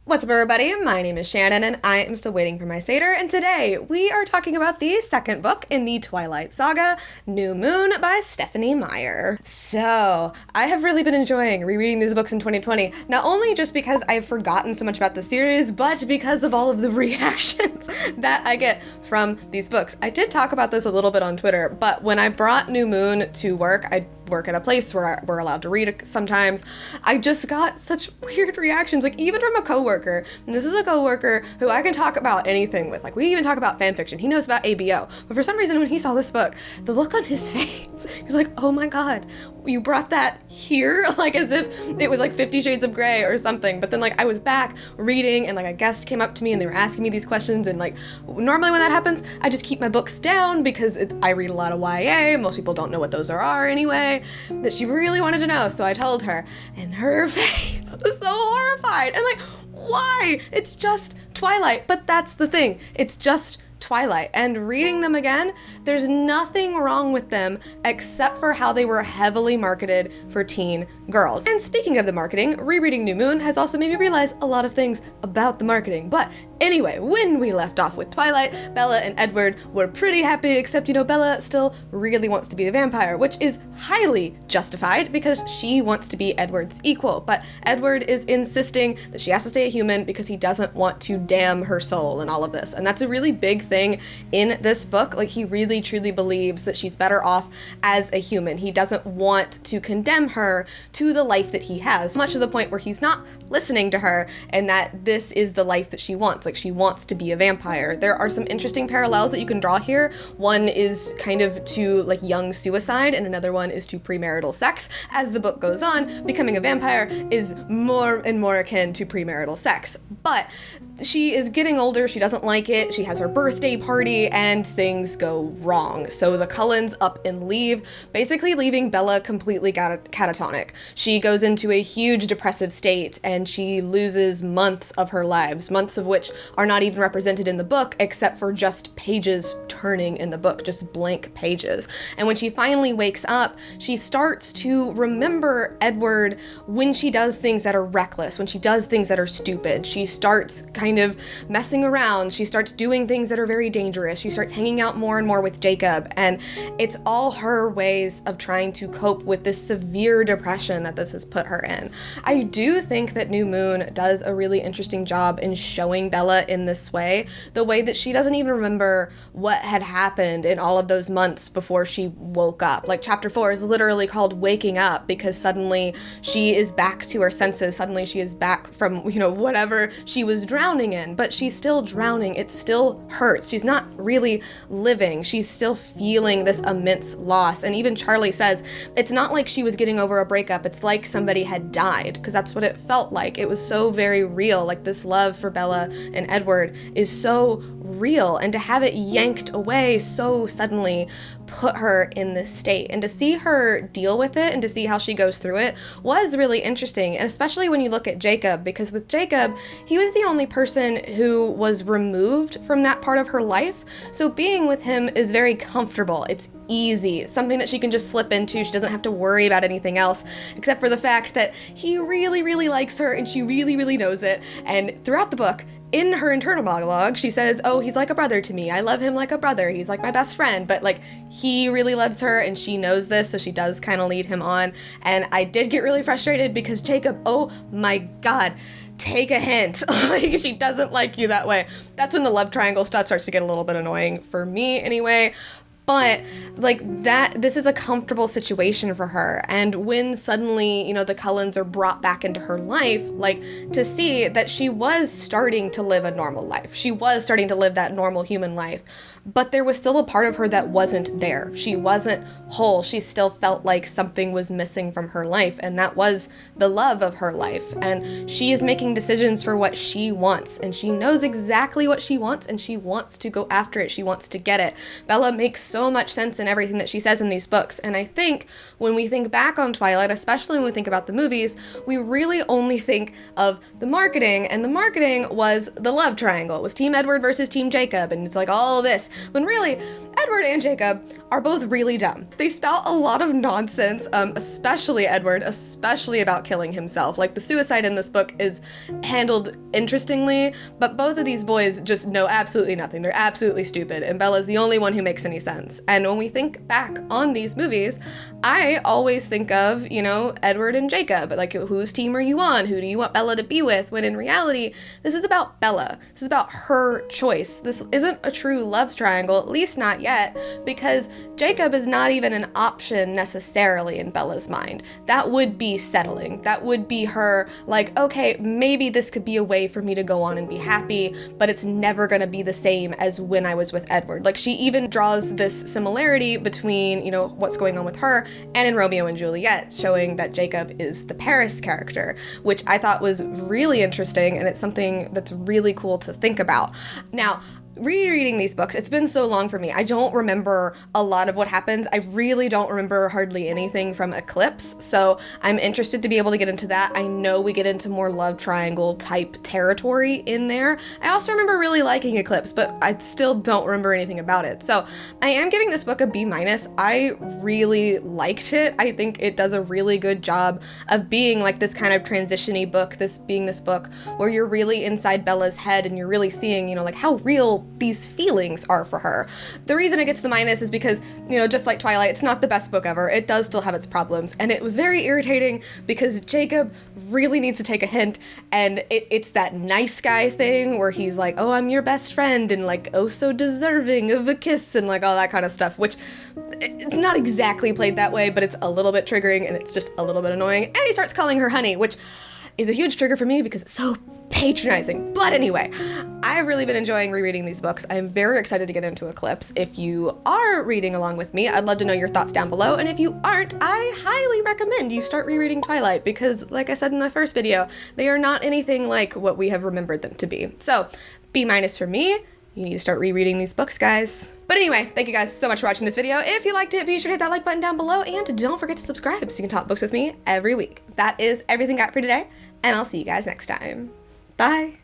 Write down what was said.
What's up, everybody? My name is Shannon, and I am still waiting for my satyr, and today we are talking about the second book in the Twilight Saga, New Moon by Stephenie Meyer. So, I have really been enjoying rereading these books in 2020, not only just because I've forgotten so much about the series, but because of all of the reactions that I get from these books. I did talk about this a little bit on Twitter, but when I brought New Moon to work, I work at a place where we're allowed to read sometimes, I just got such weird reactions, like even from a coworker. And this is a coworker who I can talk about anything with. Like, we even talk about fan fiction. He knows about ABO. But for some reason, when he saw this book, the look on his face, he's like, oh my god, you brought that here? Like, as if it was like 50 Shades of Grey or something. But then, like, I was back reading and like a guest came up to me and they were asking me these questions, and like normally when that happens, I just keep my books down because I read a lot of YA. Most people don't know what those are anyway. That she really wanted to know, so I told her, and her face was so horrified. And like, why? It's just Twilight. But that's the thing. It's just Twilight. And reading them again, there's nothing wrong with them except for how they were heavily marketed for teen girls. And speaking of the marketing, rereading New Moon has also made me realize a lot of things about the marketing. But anyway, when we left off with Twilight, Bella and Edward were pretty happy, except, Bella still really wants to be a vampire, which is highly justified because she wants to be Edward's equal. But Edward is insisting that she has to stay a human because he doesn't want to damn her soul and all of this. And that's a really big thing in this book. Like, he really truly believes that she's better off as a human. He doesn't want to condemn her to the life that he has, much to the point where he's not listening to her and that this is the life that she wants. Like, she wants to be a vampire. There are some interesting parallels that you can draw here. One is kind of to like young suicide, and another one is to premarital sex. As the book goes on, becoming a vampire is more and more akin to premarital sex. But she is getting older, she doesn't like it, she has her birthday party, and things go wrong. So the Cullens up and leave, basically leaving Bella completely catatonic. She goes into a huge depressive state, and she loses months of her lives, months of which are not even represented in the book, except for just pages turning in the book, just blank pages. And when she finally wakes up, she starts to remember Edward when she does things that are reckless, when she does things that are stupid. She starts kind of messing around. She starts doing things that are very dangerous. She starts hanging out more and more with Jacob, and it's all her ways of trying to cope with this severe depression that this has put her in. I do think that New Moon does a really interesting job in showing Bella in this way, the way that she doesn't even remember what had happened in all of those months before she woke up. Like, chapter 4 is literally called Waking Up because suddenly she is back to her senses. Suddenly she is back from, whatever she was drowning in, but she's still drowning. It still hurts. She's not really living. She's still feeling this immense loss. And even Charlie says it's not like she was getting over a breakup. It's like somebody had died, because that's what it felt like. It was so very real. Like, this love for Bella and Edward is so real, and to have it yanked away so suddenly put her in this state. And to see her deal with it and to see how she goes through it was really interesting, and especially when you look at Jacob, because with Jacob, he was the only person who was removed from that part of her life. So being with him is very comfortable. It's easy. It's something that she can just slip into. She doesn't have to worry about anything else, except for the fact that he really, really likes her, and she really, really knows it. And throughout the book, in her internal monologue, she says, oh, he's like a brother to me. I love him like a brother. He's like my best friend. But like, he really loves her, and she knows this, so she does kind of lead him on. And I did get really frustrated because Jacob, oh my god, take a hint. Like, she doesn't like you that way. That's when the love triangle stuff starts to get a little bit annoying for me anyway. But like that, this is a comfortable situation for her. And when suddenly, the Cullens are brought back into her life, like, to see that she was starting to live a normal life. She was starting to live that normal human life. But there was still a part of her that wasn't there. She wasn't whole. She still felt like something was missing from her life, and that was the love of her life. And she is making decisions for what she wants, and she knows exactly what she wants, and she wants to go after it. She wants to get it. Bella makes so much sense in everything that she says in these books, and I think when we think back on Twilight, especially when we think about the movies, we really only think of the marketing, and the marketing was the love triangle. It was Team Edward versus Team Jacob, and it's like all this. when really, Edward and Jacob are both really dumb. They spout a lot of nonsense, especially Edward, especially about killing himself. Like, the suicide in this book is handled interestingly, but both of these boys just know absolutely nothing. They're absolutely stupid, and Bella's the only one who makes any sense. And when we think back on these movies, I always think of, you know, Edward and Jacob, like, whose team are you on? Who do you want Bella to be with? When in reality, this is about Bella. This is about her choice. This isn't a true love triangle, at least not yet, because Jacob is not even an option necessarily in Bella's mind. That would be settling. That would be her like, okay, maybe this could be a way for me to go on and be happy, but it's never gonna be the same as when I was with Edward. Like, she even draws this similarity between, you know, what's going on with her and in Romeo and Juliet, showing that Jacob is the Paris character, which I thought was really interesting, and it's something that's really cool to think about. Now, rereading these books, it's been so long for me. I don't remember a lot of what happens. I really don't remember hardly anything from Eclipse, so I'm interested to be able to get into that. I know we get into more love triangle type territory in there. I also remember really liking Eclipse, but I still don't remember anything about it. So I am giving this book a B-. I really liked it. I think it does a really good job of being like this kind of transition-y book, this book where you're really inside Bella's head and you're really seeing, you know, like how real these feelings are for her. The reason it gets the minus is because, you know, just like Twilight, it's not the best book ever. It does still have its problems, and it was very irritating because Jacob really needs to take a hint, and it's that nice guy thing where he's like, oh, I'm your best friend, and like, oh, so deserving of a kiss, and like all that kind of stuff, which it's not exactly played that way, but it's a little bit triggering, and it's just a little bit annoying. And he starts calling her honey, which is a huge trigger for me because it's so patronizing. But anyway, I've really been enjoying rereading these books. I'm very excited to get into Eclipse. If you are reading along with me, I'd love to know your thoughts down below. And if you aren't, I highly recommend you start rereading Twilight because, like I said in the first video, they are not anything like what we have remembered them to be. So, B- for me. You need to start rereading these books, guys. But anyway, thank you guys so much for watching this video. If you liked it, be sure to hit that like button down below, and don't forget to subscribe so you can talk books with me every week. That is everything I got for today, and I'll see you guys next time. Bye.